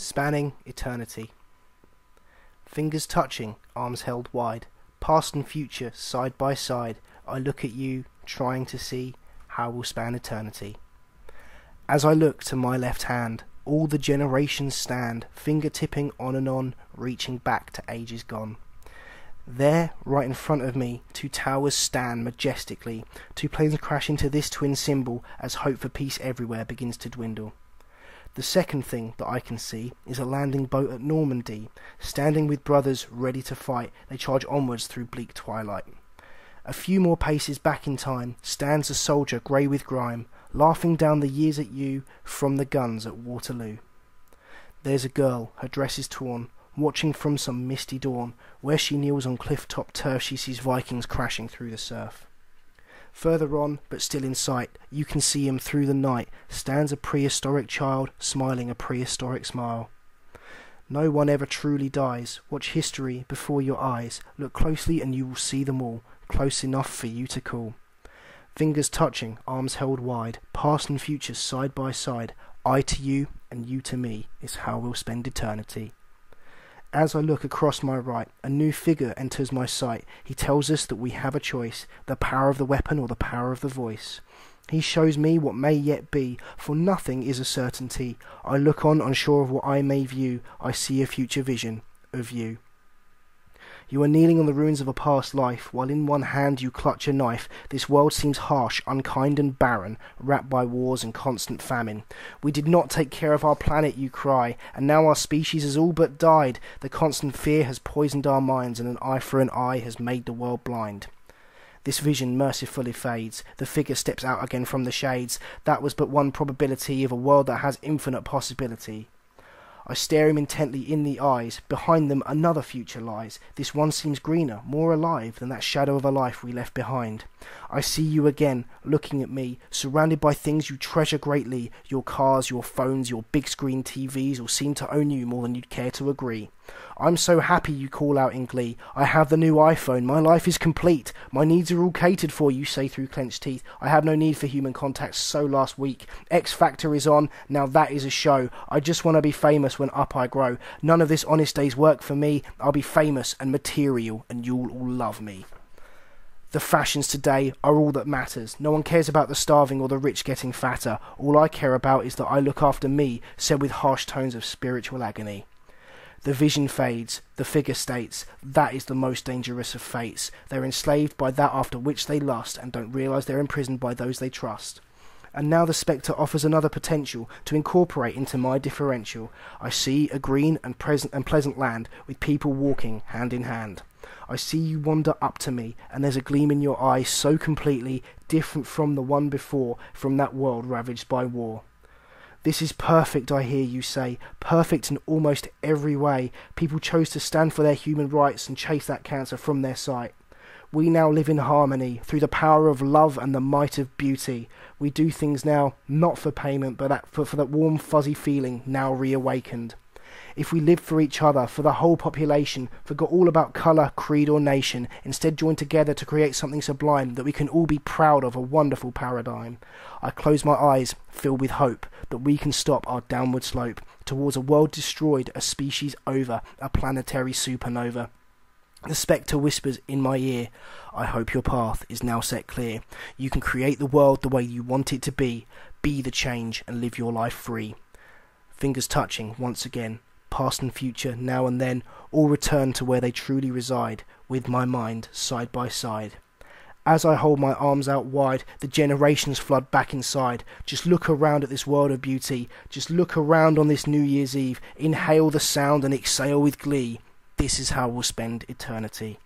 spanning eternity. Fingers touching, arms held wide, past and future side by side, I look at you, trying to see how we'll span eternity. As I look to my left hand, all the generations stand, finger tipping on and on, reaching back to ages gone. There, right in front of me, two towers stand majestically, two planes crash into this twin symbol as hope for peace everywhere begins to dwindle. The second thing that I can see is a landing boat at Normandy, standing with brothers ready to fight. They charge onwards through bleak twilight. A few more paces back in time stands a soldier grey with grime, laughing down the years at you from the guns at Waterloo. There's a girl, her dress is torn, watching from some misty dawn, where she kneels on cliff-top turf she sees Vikings crashing through the surf. Further on, but still in sight, you can see him through the night, stands a prehistoric child, smiling a prehistoric smile. No one ever truly dies. Watch history before your eyes. Look closely and you will see them all, close enough for you to call. Fingers touching, arms held wide, past and future side by side, I to you and you to me is how we'll spend eternity. As I look across my right, a new figure enters my sight. He tells us that we have a choice, the power of the weapon or the power of the voice. He shows me what may yet be, for nothing is a certainty. I look on, unsure of what I may view. I see a future vision of you. You are kneeling on the ruins of a past life, while in one hand you clutch a knife. This world seems harsh, unkind and barren, wrapped by wars and constant famine. We did not take care of our planet, you cry, and now our species has all but died. The constant fear has poisoned our minds, and an eye for an eye has made the world blind. This vision mercifully fades. The figure steps out again from the shades. That was but one probability of a world that has infinite possibility. I stare him intently in the eyes. Behind them another future lies. This one seems greener, more alive than that shadow of a life we left behind. I see you again, looking at me, surrounded by things you treasure greatly. Your cars, your phones, your big screen TVs all seem to own you more than you'd care to agree. I'm so happy, you call out in glee. I have the new iPhone, my life is complete. My needs are all catered for, you say through clenched teeth. I have no need for human contact, so last week. X Factor is on, now that is a show. I just want to be famous when up I grow. None of this honest day's work for me. I'll be famous and material, and you'll all love me. The fashions today are all that matters. No one cares about the starving or the rich getting fatter. All I care about is that I look after me, said with harsh tones of spiritual agony. The vision fades, the figure states, that is the most dangerous of fates. They're enslaved by that after which they lust, and don't realise they're imprisoned by those they trust. And now the spectre offers another potential to incorporate into my differential. I see a green and pleasant land, with people walking hand in hand. I see you wander up to me, and there's a gleam in your eyes so completely different from the one before, from that world ravaged by war. This is perfect, I hear you say, perfect in almost every way. People chose to stand for their human rights and chase that cancer from their sight. We now live in harmony, through the power of love and the might of beauty. We do things now, not for payment, but for that warm, fuzzy feeling now reawakened. If we lived for each other, for the whole population, forgot all about colour, creed or nation, instead joined together to create something sublime that we can all be proud of, a wonderful paradigm. I close my eyes, filled with hope, that we can stop our downward slope, towards a world destroyed, a species over, a planetary supernova. The spectre whispers in my ear, I hope your path is now set clear. You can create the world the way you want it to be the change and live your life free. Fingers touching once again, past and future, now and then, all return to where they truly reside, with my mind side by side. As I hold my arms out wide, the generations flood back inside. Just look around at this world of beauty. Just look around on this New Year's Eve. Inhale the sound and exhale with glee. This is how we'll spend eternity.